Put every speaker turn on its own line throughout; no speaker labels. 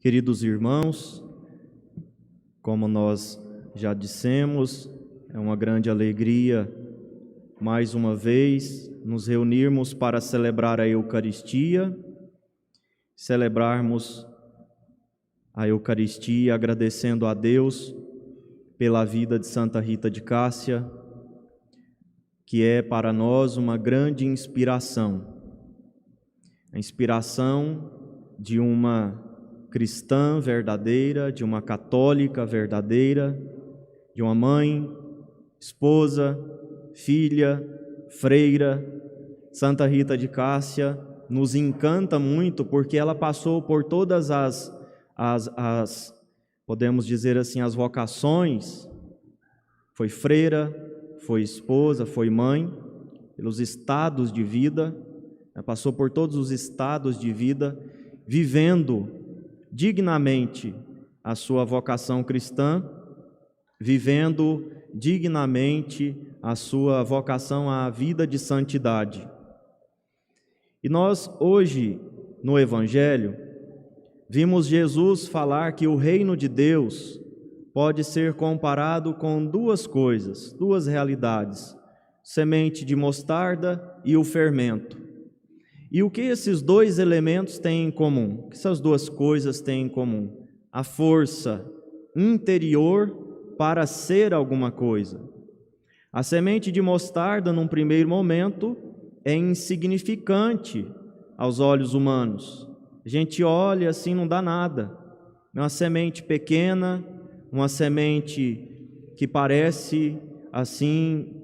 Queridos irmãos, como nós já dissemos, é uma grande alegria, mais uma vez, nos reunirmos para celebrar a Eucaristia, celebrarmos a Eucaristia agradecendo a Deus pela vida de Santa Rita de Cássia, que é para nós uma grande inspiração. A inspiração de uma cristã verdadeira, de uma católica verdadeira, de uma mãe, esposa, filha, freira. Santa Rita de Cássia nos encanta muito porque ela passou por todas as podemos dizer assim, as vocações. Foi freira, foi esposa, foi mãe, pelos estados de vida, ela passou por todos os estados de vida, vivendo dignamente a sua vocação cristã, vivendo dignamente a sua vocação à vida de santidade. E nós hoje, no Evangelho, vimos Jesus falar que o reino de Deus pode ser comparado com duas coisas, duas realidades: semente de mostarda e o fermento. E o que esses dois elementos têm em comum? O que essas duas coisas têm em comum? A força interior para ser alguma coisa. A semente de mostarda, num primeiro momento, é insignificante aos olhos humanos. A gente olha assim, não dá nada. É uma semente pequena, uma semente que parece assim,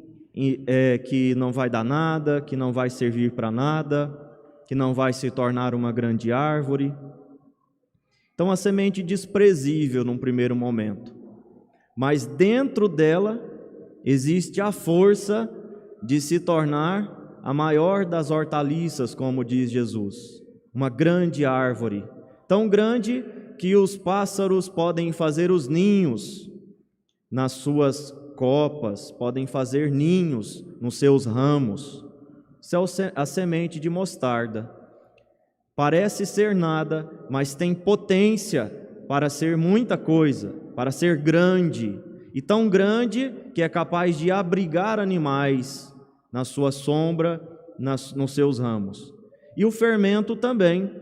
que não vai dar nada, que não vai servir para nada, que não vai se tornar uma grande árvore. Então, a semente desprezível num primeiro momento. Mas dentro dela existe a força de se tornar a maior das hortaliças, como diz Jesus. Uma grande árvore, tão grande que os pássaros podem fazer os ninhos nas suas copas, podem fazer ninhos nos seus ramos. Isso é a semente de mostarda. Parece ser nada, mas tem potência para ser muita coisa, para ser grande, e tão grande que é capaz de abrigar animais na sua sombra, nos seus ramos. E o fermento também.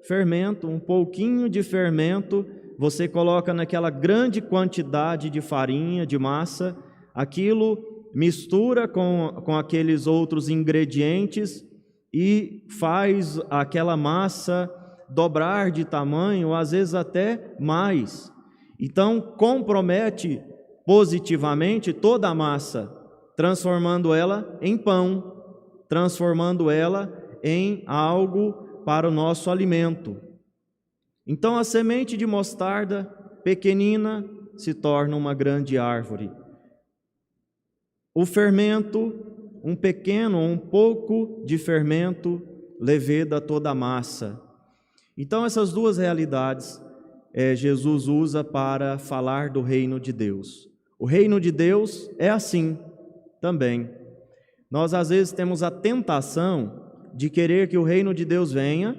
Fermento, um pouquinho de fermento, você coloca naquela grande quantidade de farinha, de massa, aquilo mistura com aqueles outros ingredientes e faz aquela massa dobrar de tamanho, às vezes até mais. Então, compromete positivamente toda a massa, transformando ela em pão, transformando ela em algo para o nosso alimento. Então, a semente de mostarda, pequenina, se torna uma grande árvore. O fermento, um pouco de fermento, leveda toda a massa. Então, essas duas realidades Jesus usa para falar do reino de Deus. O reino de Deus é assim também. Nós, às vezes, temos a tentação de querer que o reino de Deus venha,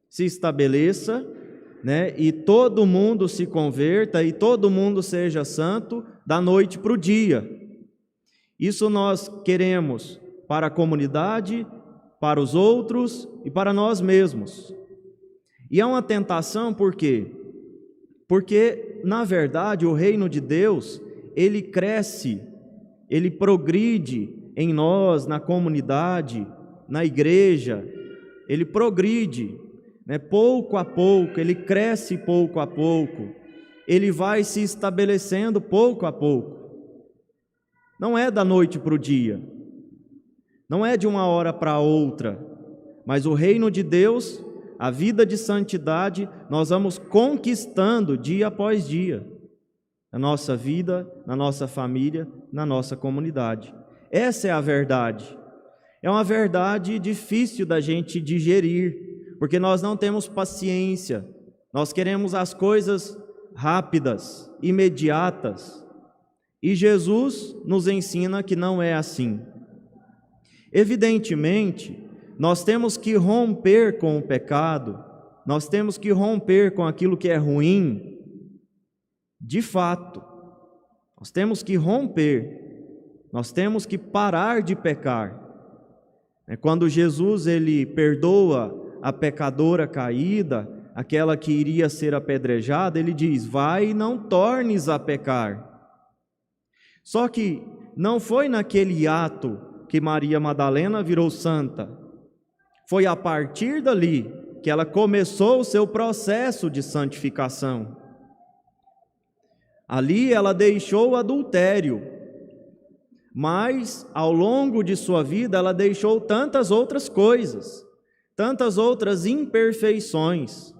se estabeleça, e todo mundo se converta e todo mundo seja santo da noite para o dia. Isso nós queremos para a comunidade, para os outros e para nós mesmos. E é uma tentação por quê? Porque, na verdade, o reino de Deus, ele cresce, ele progride em nós, na comunidade, na igreja, ele progride, pouco a pouco, ele cresce pouco a pouco, ele vai se estabelecendo pouco a pouco. Não é da noite para o dia, não é de uma hora para outra, mas o reino de Deus, a vida de santidade, nós vamos conquistando dia após dia, na nossa vida, na nossa família, na nossa comunidade. Essa é a verdade. É uma verdade difícil da gente digerir, porque nós não temos paciência, nós queremos as coisas rápidas, imediatas. E Jesus nos ensina que não é assim. Evidentemente, nós temos que romper com o pecado, nós temos que romper com aquilo que é ruim, de fato. Nós temos que romper, nós temos que parar de pecar. Quando Jesus ele perdoa a pecadora caída, aquela que iria ser apedrejada, ele diz: vai e não tornes a pecar. Só que não foi naquele ato que Maria Madalena virou santa. Foi a partir dali que ela começou o seu processo de santificação. Ali ela deixou o adultério, mas ao longo de sua vida ela deixou tantas outras coisas, tantas outras imperfeições.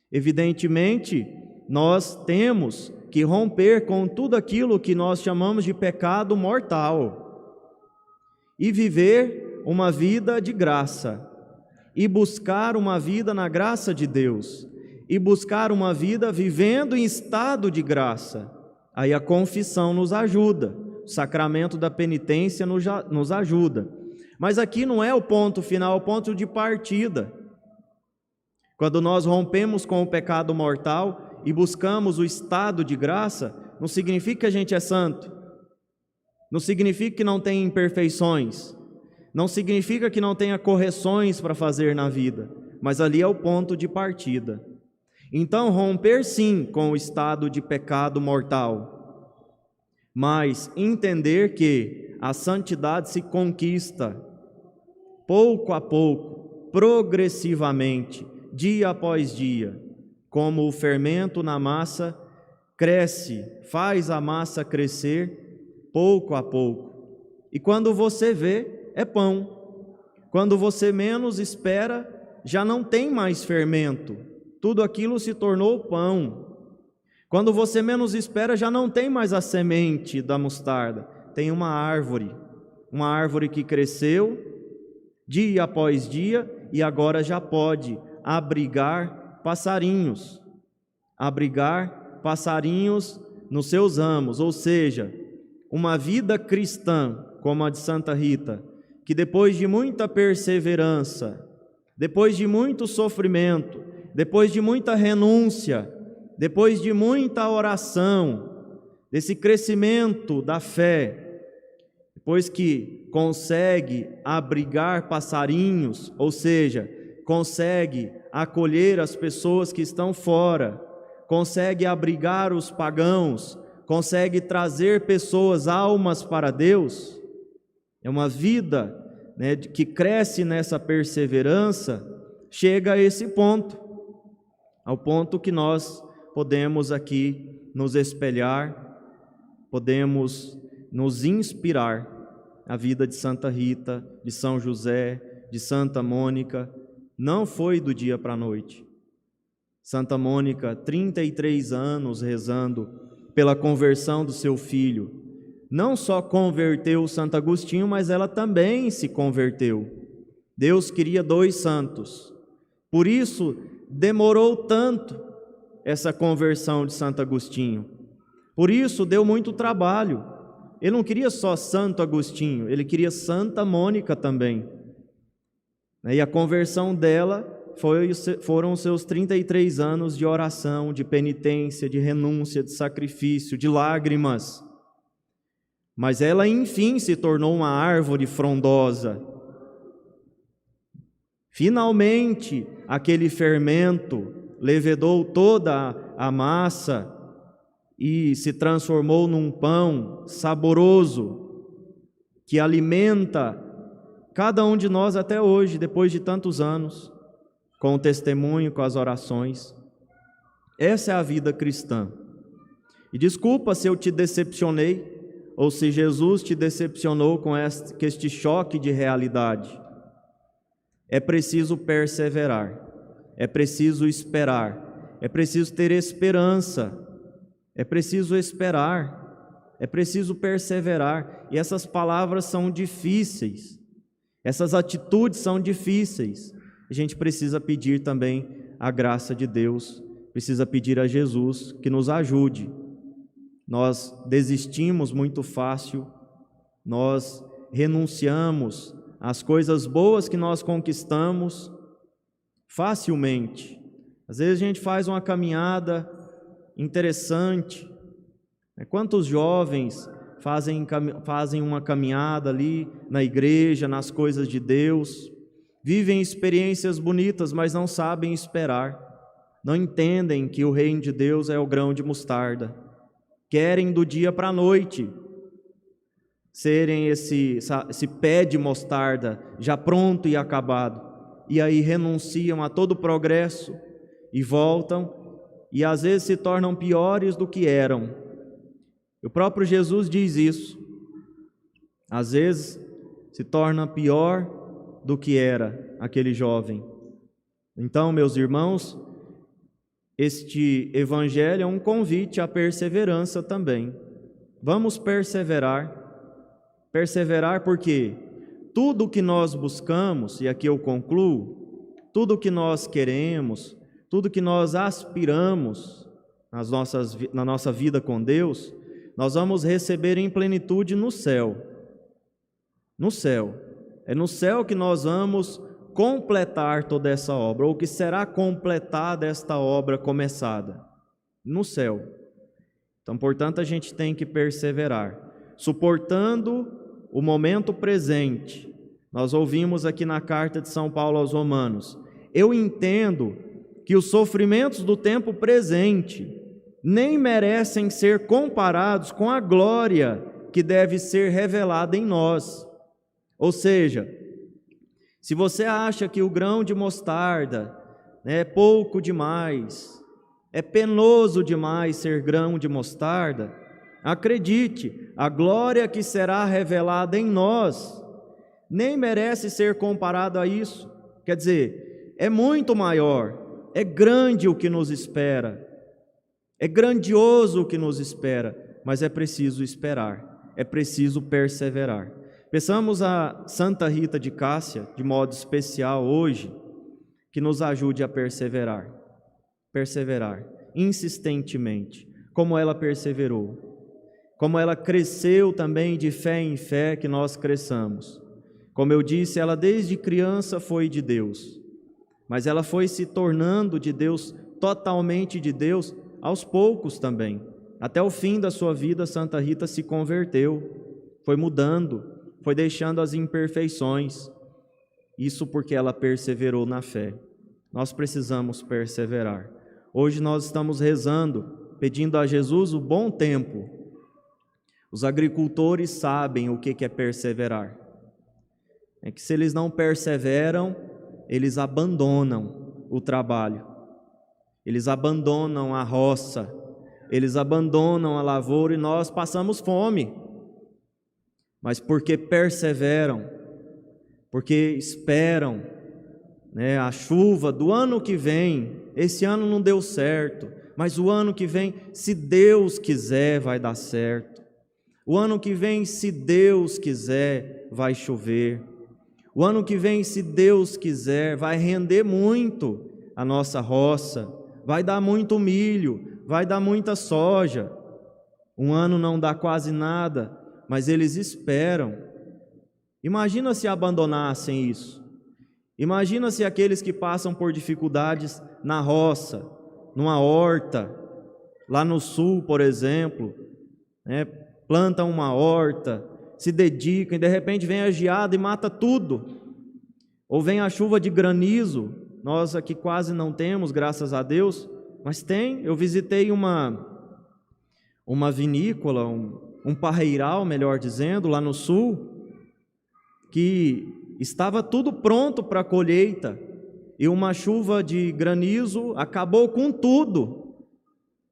Evidentemente, nós temos que romper com tudo aquilo que nós chamamos de pecado mortal e viver uma vida de graça, e buscar uma vida na graça de Deus, e buscar uma vida vivendo em estado de graça. Aí a confissão nos ajuda, o sacramento da penitência nos ajuda. Mas aqui não é o ponto final, é o ponto de partida. Quando nós rompemos com o pecado mortal e buscamos o estado de graça, não significa que a gente é santo, não significa que não tem imperfeições, não significa que não tenha correções para fazer na vida, mas ali é o ponto de partida. Então, romper sim com o estado de pecado mortal, mas entender que a santidade se conquista pouco a pouco, progressivamente, dia após dia, como o fermento na massa cresce, faz a massa crescer pouco a pouco. E quando você vê, é pão. Quando você menos espera, já não tem mais fermento. Tudo aquilo se tornou pão. Quando você menos espera, já não tem mais a semente da mostarda. Tem uma árvore que cresceu dia após dia e agora já pode abrigar passarinhos nos seus ramos, ou seja, uma vida cristã como a de Santa Rita, que depois de muita perseverança, depois de muito sofrimento, depois de muita renúncia, depois de muita oração, desse crescimento da fé, depois que consegue abrigar passarinhos, ou seja, consegue acolher as pessoas que estão fora, consegue abrigar os pagãos, consegue trazer pessoas, almas para Deus. É uma vida, que cresce nessa perseverança, chega a esse ponto, ao ponto que nós podemos aqui nos espelhar, podemos nos inspirar na vida de Santa Rita, de São José, de Santa Mônica. Não foi do dia para a noite. Santa Mônica, 33 anos rezando pela conversão do seu filho. Não só converteu Santo Agostinho, mas ela também se converteu. Deus queria 2 santos. Por isso, demorou tanto essa conversão de Santo Agostinho. Por isso, deu muito trabalho. Ele não queria só Santo Agostinho, ele queria Santa Mônica também. E a conversão dela foram os seus 33 anos de oração, de penitência, de renúncia, de sacrifício, de lágrimas. Mas ela, enfim, se tornou uma árvore frondosa. Finalmente, aquele fermento levedou toda a massa e se transformou num pão saboroso que alimenta cada um de nós até hoje, depois de tantos anos, com o testemunho, com as orações. Essa é a vida cristã. E desculpa se eu te decepcionei, ou se Jesus te decepcionou com este choque de realidade. É preciso perseverar, é preciso esperar, é preciso ter esperança, é preciso esperar, é preciso perseverar. E essas palavras são difíceis, essas atitudes são difíceis. A gente precisa pedir também a graça de Deus, precisa pedir a Jesus que nos ajude. Nós desistimos muito fácil, nós renunciamos às coisas boas que nós conquistamos facilmente, Às vezes a gente faz uma caminhada interessante. Quantos jovens fazem uma caminhada ali na igreja, nas coisas de Deus, vivem experiências bonitas, mas não sabem esperar, não entendem que o reino de Deus é o grão de mostarda, querem do dia para a noite serem esse pé de mostarda já pronto e acabado, e aí renunciam a todo o progresso e voltam, e às vezes se tornam piores do que eram. O próprio Jesus diz isso. Às vezes se torna pior do que era aquele jovem. Então, meus irmãos, este evangelho é um convite à perseverança também. Vamos perseverar. Perseverar porque tudo que nós buscamos, e aqui eu concluo, tudo que nós queremos, tudo que nós aspiramos na nossa vida com Deus, nós vamos receber em plenitude no céu. No céu. É no céu que nós vamos completar toda essa obra, ou que será completada esta obra começada. No céu. Então, portanto, a gente tem que perseverar, suportando o momento presente. Nós ouvimos aqui na carta de São Paulo aos Romanos: eu entendo que os sofrimentos do tempo presente nem merecem ser comparados com a glória que deve ser revelada em nós. Ou seja, se você acha que o grão de mostarda é pouco demais, é penoso demais ser grão de mostarda, acredite, a glória que será revelada em nós nem merece ser comparada a isso. Quer dizer, é muito maior, é grande o que nos espera. É grandioso o que nos espera, mas é preciso esperar, é preciso perseverar. Peçamos a Santa Rita de Cássia, de modo especial hoje, que nos ajude a perseverar, insistentemente, como ela perseverou, como ela cresceu também de fé em fé, que nós cresçamos. Como eu disse, ela desde criança foi de Deus, mas ela foi se tornando de Deus, totalmente de Deus, aos poucos também. Até o fim da sua vida, Santa Rita se converteu, foi mudando, foi deixando as imperfeições. Isso porque ela perseverou na fé. Nós precisamos perseverar. Hoje nós estamos rezando, pedindo a Jesus o bom tempo. Os agricultores sabem o que é perseverar. É que se eles não perseveram, eles abandonam o trabalho. Eles abandonam a roça, eles abandonam a lavoura e nós passamos fome. Mas porque perseveram, porque esperam, a chuva do ano que vem, esse ano não deu certo, mas o ano que vem, se Deus quiser, vai dar certo. O ano que vem, se Deus quiser, vai chover. O ano que vem, se Deus quiser, vai render muito a nossa roça. Vai dar muito milho, vai dar muita soja. Um ano não dá quase nada, mas eles esperam. Imagina se abandonassem isso. Imagina se aqueles que passam por dificuldades na roça, numa horta, lá no sul, por exemplo, plantam uma horta, se dedicam e de repente vem a geada e mata tudo. Ou vem a chuva de granizo. Nós aqui quase não temos, graças a Deus, mas tem. Eu visitei uma vinícola, um parreiral, melhor dizendo, lá no sul, que estava tudo pronto para a colheita, e uma chuva de granizo acabou com tudo.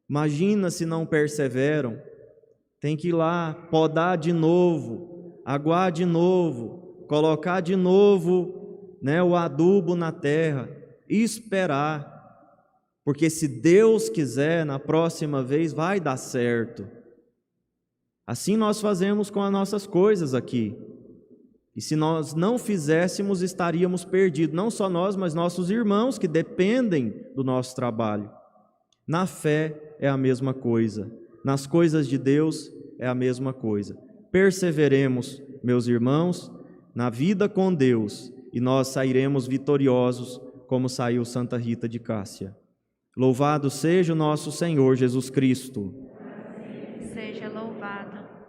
Imagina se não perseveram. Tem que ir lá, podar de novo, aguar de novo, colocar de novo o adubo na terra, e esperar, porque se Deus quiser, na próxima vez vai dar certo. Assim nós fazemos com as nossas coisas aqui, e se nós não fizéssemos, estaríamos perdidos, não só nós, mas nossos irmãos que dependem do nosso trabalho. Na fé é a mesma coisa, nas coisas de Deus é a mesma coisa. Perseveremos, meus irmãos, na vida com Deus, e nós sairemos vitoriosos, como saiu Santa Rita de Cássia. Louvado seja o nosso Senhor Jesus Cristo.
Seja louvado.